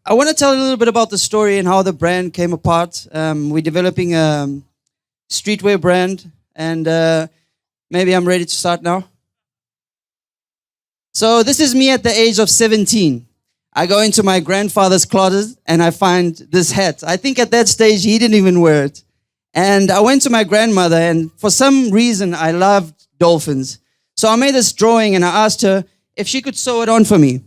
I want to tell a little bit about the story and how the brand came apart. We're developing a streetwear brand, and maybe I'm ready to start now. So this is me at the age of 17. I go into my grandfather's closet and I find this hat. I think at that stage he didn't even wear it. And I went to my grandmother, and for some reason I loved dolphins. So I made this drawing and I asked her if she could sew it on for me.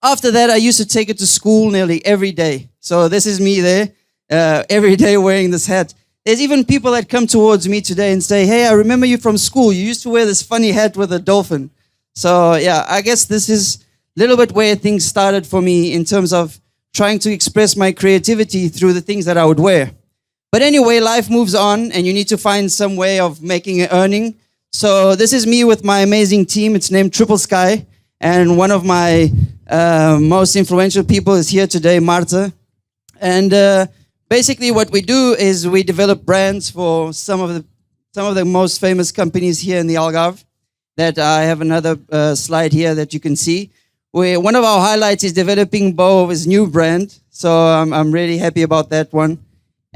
After that, I used to take it to school nearly every day. So this is me there, every day wearing this hat. There's even people that come towards me today and say, hey, I remember you from school. You used to wear this funny hat with a dolphin. So yeah, I guess this is a little bit where things started for me in terms of trying to express my creativity through the things that I would wear. But anyway, life moves on and you need to find some way of making an earning. So this is me with my amazing team. It's named Triplesky. And one of my most influential people is here today, Marta. And basically what we do is we develop brands for some of the most famous companies here in the Algarve. That I have another slide here that you can see. One of our highlights is developing Bo's new brand. So I'm really happy about that one.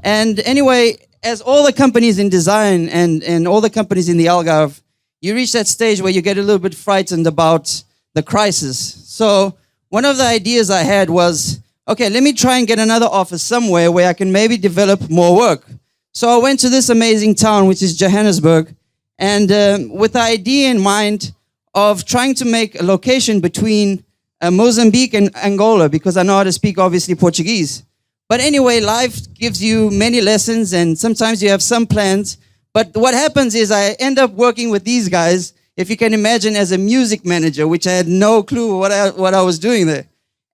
And anyway, as all the companies in design and all the companies in the Algarve, you reach that stage where you get a little bit frightened about the crisis. So one of the ideas I had was, okay, let me try and get another office somewhere where I can maybe develop more work. So I went to this amazing town, which is Johannesburg, and with the idea in mind of trying to make a location between Mozambique and Angola, because I know how to speak, obviously, Portuguese. But anyway, life gives you many lessons, and sometimes you have some plans. But what happens is I end up working with these guys, if you can imagine, as a music manager, which I had no clue what I was doing there.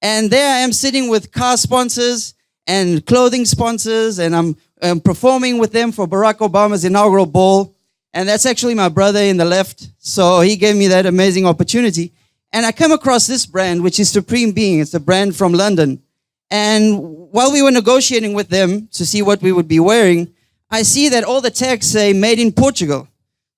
And there I am sitting with car sponsors and clothing sponsors, and I'm performing with them for Barack Obama's inaugural ball. And that's actually my brother in the left. So he gave me that amazing opportunity. And I come across this brand, which is Supreme Being. It's a brand from London. And while we were negotiating with them to see what we would be wearing, I see that all the tags say made in Portugal.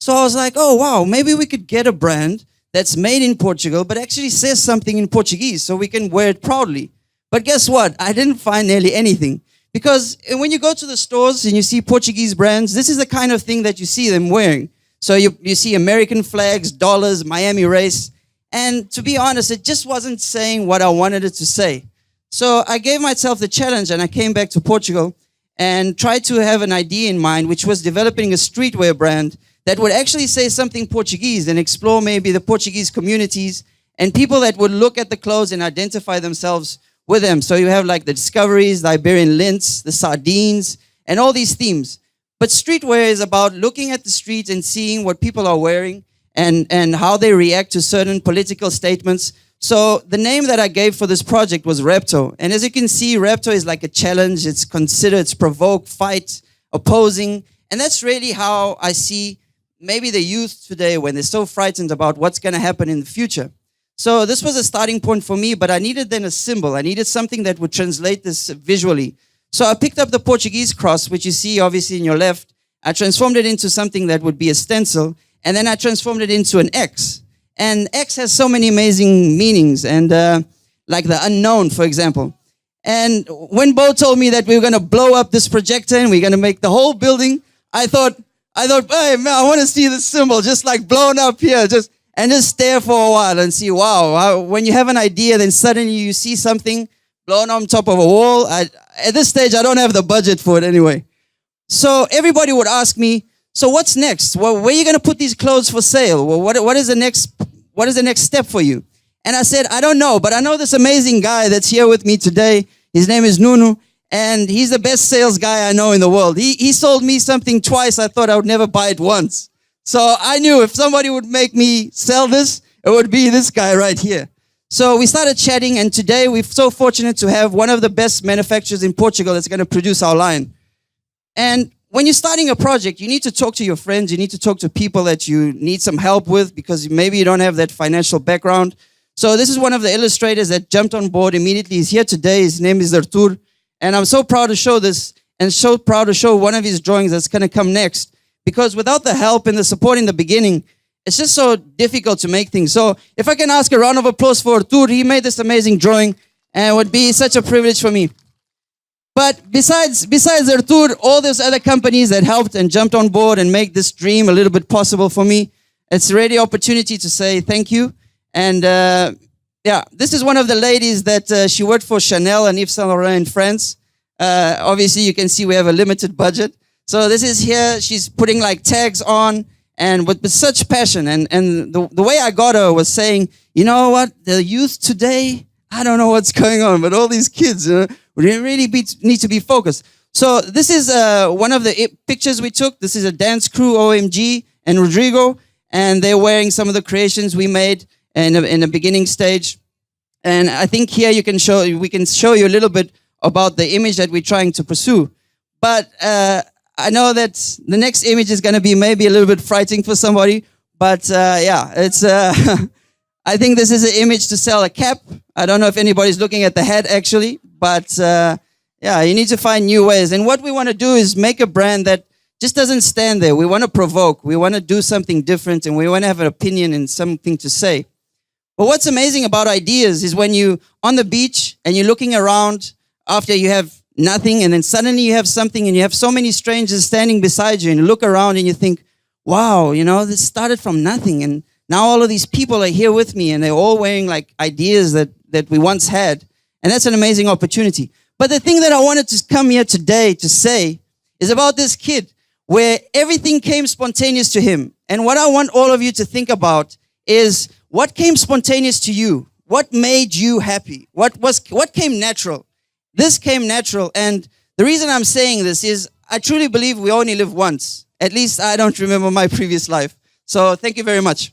So I was like, oh, wow, maybe we could get a brand that's made in Portugal, but actually says something in Portuguese so we can wear it proudly. But guess what? I didn't find nearly anything. Because when you go to the stores and you see Portuguese brands, this is the kind of thing that you see them wearing. So you see American flags, dollars, Miami race. And to be honest, it just wasn't saying what I wanted it to say. So I gave myself the challenge and I came back to Portugal and tried to have an idea in mind, which was developing a streetwear brand that would actually say something Portuguese and explore maybe the Portuguese communities and people that would look at the clothes and identify themselves with them. So you have like the discoveries, the Iberian lints, the sardines, and all these themes. But streetwear is about looking at the streets and seeing what people are wearing and how they react to certain political statements. So the name that I gave for this project was Repto. And as you can see, Repto is like a challenge. It's considered, it's provoke, fight, opposing. And that's really how I see maybe the youth today when they're so frightened about what's going to happen in the future. So this was a starting point for me, but I needed then a symbol. I needed something that would translate this visually. So I picked up the Portuguese cross, which you see obviously in your left. I transformed it into something that would be a stencil, and then I transformed it into an X. And X has so many amazing meanings, and like the unknown, for example. And when Bo told me that we were going to blow up this projector and we're going to make the whole building, I thought, hey man, I want to see this symbol just like blown up here, just stare for a while and see, wow, when you have an idea, then suddenly you see something blown on top of a wall. At this stage, I don't have the budget for it anyway. So everybody would ask me, so what's next? Well, where are you going to put these clothes for sale? Well, what is the next step for you? And I said, I don't know, but I know this amazing guy that's here with me today. His name is Nunu, and he's the best sales guy I know in the world. He sold me something twice. I thought I would never buy it once. So I knew if somebody would make me sell this, it would be this guy right here. So we started chatting, and today we're so fortunate to have one of the best manufacturers in Portugal that's going to produce our line. And when you're starting a project, you need to talk to your friends. You need to talk to people that you need some help with because maybe you don't have that financial background. So this is one of the illustrators that jumped on board immediately. He's here today. His name is Artur. And I'm so proud to show this and so proud to show one of his drawings that's going to come next. Because without the help and the support in the beginning, it's just so difficult to make things. So if I can ask a round of applause for Artur, he made this amazing drawing. and it would be such a privilege for me. But besides Artur, all those other companies that helped and jumped on board and make this dream a little bit possible for me, it's really an opportunity to say thank you. And yeah, this is one of the ladies that she worked for Chanel and Yves Saint Laurent in France. Obviously, you can see we have a limited budget. So this is here. She's putting like tags on and with such passion. And the way I got her was saying, you know what, the youth today, I don't know what's going on, but all these kids, we really need to be focused. So this is one of the pictures we took. This is a dance crew, OMG and Rodrigo, and they're wearing some of the creations we made in the beginning stage. And I think here we can show you a little bit about the image that we're trying to pursue. But I know that the next image is going to be maybe a little bit frightening for somebody. But yeah, it's. I think this is an image to sell a cap. I don't know if anybody's looking at the head actually, but yeah, you need to find new ways. And what we want to do is make a brand that just doesn't stand there. We want to provoke. We want to do something different, and we want to have an opinion and something to say. But what's amazing about ideas is when you on the beach and you're looking around after you have nothing, and then suddenly you have something, and you have so many strangers standing beside you, and you look around and you think, wow, you know, this started from nothing, and now all of these people are here with me, and they're all wearing like ideas that we once had. And that's an amazing opportunity. But the thing that I wanted to come here today to say is about this kid where everything came spontaneous to him. And what I want all of you to think about is what came spontaneous to you? What made you happy? What came natural? This came natural. And the reason I'm saying this is I truly believe we only live once. At least I don't remember my previous life. So thank you very much.